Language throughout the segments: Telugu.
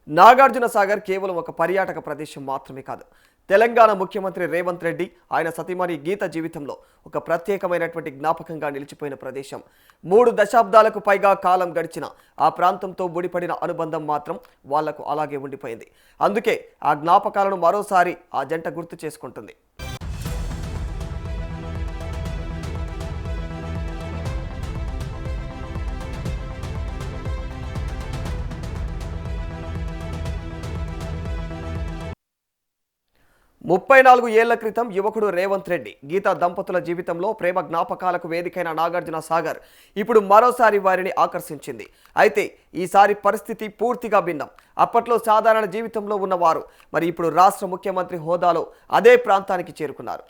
నాగార్జున సాగర్ కేవలం ఒక పర్యాటక ప్రదేశం మాత్రమే కాదు. తెలంగాణ ముఖ్యమంత్రి రేవంత్ రెడ్డి ఆయన సతీమణి గీత జీవితంలో ఒక ప్రత్యేకమైనటువంటి జ్ఞాపకంగా నిలిచిపోయిన ప్రదేశం. 3 దశాబ్దాలకు పైగా కాలం గడిచిన ఆ ప్రాంతంతో ముడిపడిన అనుబంధం మాత్రం వాళ్లకు అలాగే ఉండిపోయింది. అందుకే ఆ జ్ఞాపకాలను మరోసారి ఆ జంట గుర్తు చేసుకుంటుంది. ముప్పై 34 ఏళ్ల క్రితం యువకుడు రేవంత్ రెడ్డి గీతా దంపతుల జీవితంలో ప్రేమ జ్ఞాపకాలకు వేదికైన నాగార్జున సాగర్ ఇప్పుడు మరోసారి వారిని ఆకర్షించింది. అయితే ఈసారి పరిస్థితి పూర్తిగా భిన్నం. అప్పట్లో సాధారణ జీవితంలో ఉన్నవారు మరి ఇప్పుడు రాష్ట్ర ముఖ్యమంత్రి హోదాలో అదే ప్రాంతానికి చేరుకున్నారు.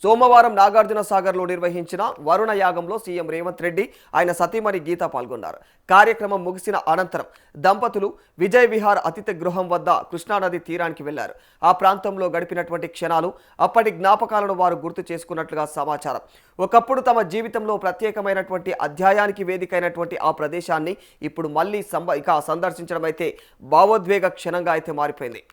సోమవారం నాగార్జున సాగర్లో నిర్వహించిన వరుణ యాగంలో సీఎం రేవంత్ రెడ్డి ఆయన సతీమణి గీత పాల్గొన్నారు. కార్యక్రమం ముగిసిన అనంతరం దంపతులు విజయ్ విహార్ అతిథి గృహం వద్ద కృష్ణానది తీరానికి వెళ్లారు. ఆ ప్రాంతంలో గడిపినటువంటి క్షణాలు అప్పటి జ్ఞాపకాలను వారు గుర్తు చేసుకున్నట్లుగా సమాచారం. ఒకప్పుడు తమ జీవితంలో ప్రత్యేకమైనటువంటి అధ్యాయానికి వేదికైనటువంటి ఆ ప్రదేశాన్ని ఇప్పుడు మళ్ళీ సందర్శించడం అయితే భావోద్వేగ క్షణంగా అయితే మారిపోయింది.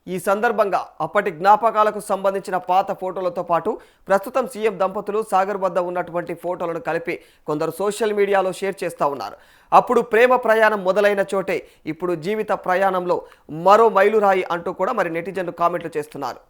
ఈ సందర్భంగా అప్పటి జ్ఞాపకాలకు సంబంధించిన పాత ఫోటోలతో పాటు ప్రస్తుతం సీఎం దంపతులు సాగర్ వద్ద ఉన్నటువంటి ఫోటోలను కలిపి కొందరు సోషల్ మీడియాలో షేర్ చేస్తూ ఉన్నారు. అప్పుడు ప్రేమ ప్రయాణం మొదలైన చోటే ఇప్పుడు జీవిత ప్రయాణంలో మరో మైలురాయి అంటూ కూడా మరి నెటిజన్లు కామెంట్లు చేస్తున్నారు.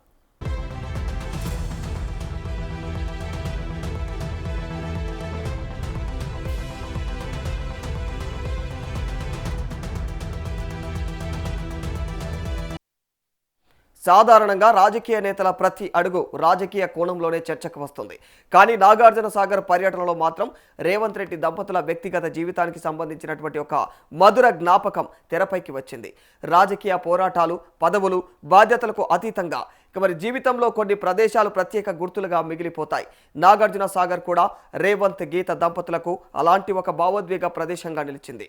సాధారణంగా రాజకీయ నేతల ప్రతి అడుగు రాజకీయ కోణంలోనే చర్చకు వస్తుంది. కానీ నాగార్జున సాగర్ పర్యటనలో మాత్రం రేవంత్ రెడ్డి దంపతుల వ్యక్తిగత జీవితానికి సంబంధించినటువంటి ఒక మధుర జ్ఞాపకం తెరపైకి వచ్చింది. రాజకీయ పోరాటాలు, పదవులు, బాధ్యతలకు అతీతంగా మరి జీవితంలో కొన్ని ప్రదేశాలు ప్రత్యేక గుర్తులుగా మిగిలిపోతాయి. నాగార్జున సాగర్ కూడా రేవంత్ గీత దంపతులకు అలాంటి ఒక భావోద్వేగ ప్రదేశంగా నిలిచింది.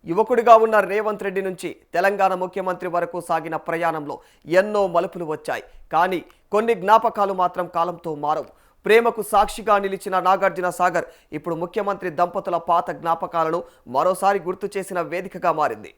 యువకుడిగా ఉన్న రేవంత్ రెడ్డి నుంచి తెలంగాణ ముఖ్యమంత్రి వరకు సాగిన ప్రయాణంలో ఎన్నో మలుపులు వచ్చాయి. కానీ కొన్ని జ్ఞాపకాలు మాత్రం కాలంతో మారవు. ప్రేమకు సాక్షిగా నిలిచిన నాగార్జున సాగర్ ఇప్పుడు ముఖ్యమంత్రి దంపతుల పాత జ్ఞాపకాలను మరోసారి గుర్తు చేసిన వేదికగా మారింది.